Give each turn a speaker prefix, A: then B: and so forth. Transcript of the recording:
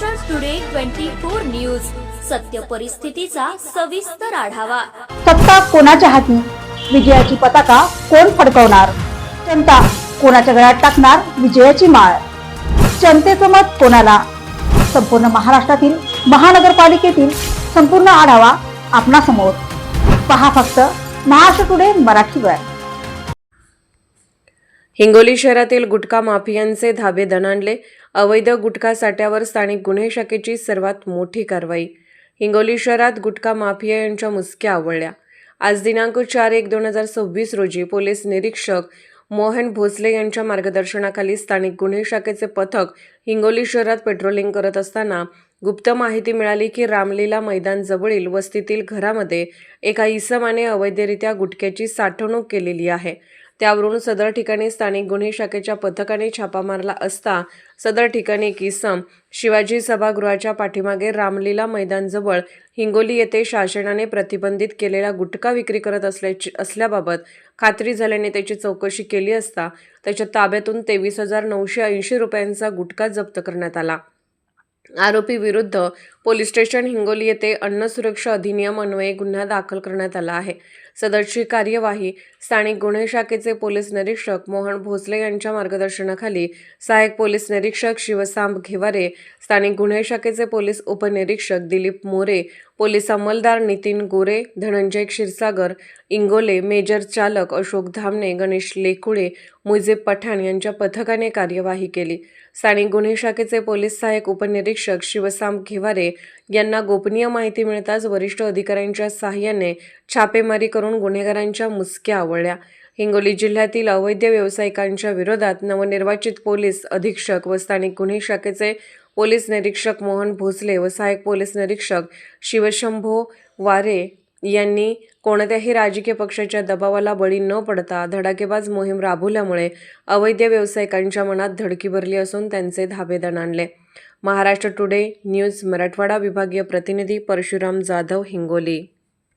A: Maharashtra today 24 news, सत्य परिस्थितीचा सविस्तर आढावा।
B: सत्ता कोणाच्या हाती, विजयाची पताका कोण फडकवणार, जनता कोणाच्या गळ्यात टाकणार विजयाची माळ, जनतेचं मत कोणाला। संपूर्ण महाराष्ट्रातील महानगरपालिकेतील संपूर्ण आढावा आपणासमोर पहा फक्त महाराष्ट्र टुडे मराठीवर।
C: हिंगोली शहरातील गुटखा माफियांचे धाबे दणाणले, अवैध गुटखा साठ्यावर स्थानिक गुन्हे शाखेची सर्वात मोठी कारवाई। हिंगोली शहरात गुटखा माफिया यांच्या मुसक्या आवळल्या। आज दिनांक 4/1/2026 रोजी पोलीस निरीक्षक मोहन भोसले यांच्या मार्गदर्शनाखाली स्थानिक गुन्हे शाखेचे पथक हिंगोली शहरात पेट्रोलिंग करत असताना गुप्त माहिती मिळाली की रामलीला मैदान जवळील वस्तीतील घरामध्ये एका इसमाने अवैधरित्या गुटख्याची साठवणूक केलेली आहे। त्यावरून सदर ठिकाणी स्थानिक गुन्हे शाखेच्या पथकाने छापा मारला असता सदर ठिकाणी एक इसम शिवाजी सभागृहाच्या पाठीमागे रामलीला मैदानजवळ हिंगोली येथे शासनाने प्रतिबंधित केलेला गुटखा विक्री करत असल्याबाबत खात्री झाल्याने त्याची चौकशी केली असता त्याच्या ताब्यातून 23,980 रुपयांचा गुटखा जप्त करण्यात आला। आरोपी विरुद्ध पोलीस स्टेशन हिंगोली येथे अन्न सुरक्षा अधिनियम अन्वये गुन्हा दाखल करण्यात आला आहे। सदरची कार्यवाही स्थानिक गुन्हे शाखेचे पोलीस निरीक्षक मोहन भोसले यांच्या मार्गदर्शनाखाली सहाय्यक पोलीस निरीक्षक शिवसांब घेवारे, स्थानिक गुन्हे शाखेचे पोलीस उपनिरीक्षक दिलीप मोरे, पोलीस अंमलदार नितीन गोरे, धनंजय क्षीरसागर इंगोले, मेजर चालक अशोक धामणे, गणेश लेकुळे, मुजीब पठाण यांच्या पथकाने कार्यवाही केली। स्थानिक गुन्हे शाखेचे पोलीस सहाय्यक उपनिरीक्षक शिवसांब घेवारे यांना गोपनीय माहिती मिळताच वरिष्ठ अधिकाऱ्यांच्या सहाय्याने छापेमारी करून गुन्हेगारांच्या मुसक्या आवळल्या। हिंगोली जिल्ह्यातील अवैध व्यावसायिकांच्या विरोधात नवनिर्वाचित पोलीस अधीक्षक व स्थानिक गुन्हे शाखेचे पोलीस निरीक्षक मोहन भोसले व सहाय्यक पोलीस निरीक्षक शिवशंभो वारे यांनी कोणत्याही राजकीय पक्षाच्या दबावाला बळी न पडता धडाकेबाज मोहीम राबवल्यामुळे अवैध व्यावसायिकांच्या मनात धडकी भरली असून त्यांचे धाबे दणाणले। महाराष्ट्र टुडे न्यूज मराठवाडा विभागीय प्रतिनिधी परशुराम जाधव, हिंगोली।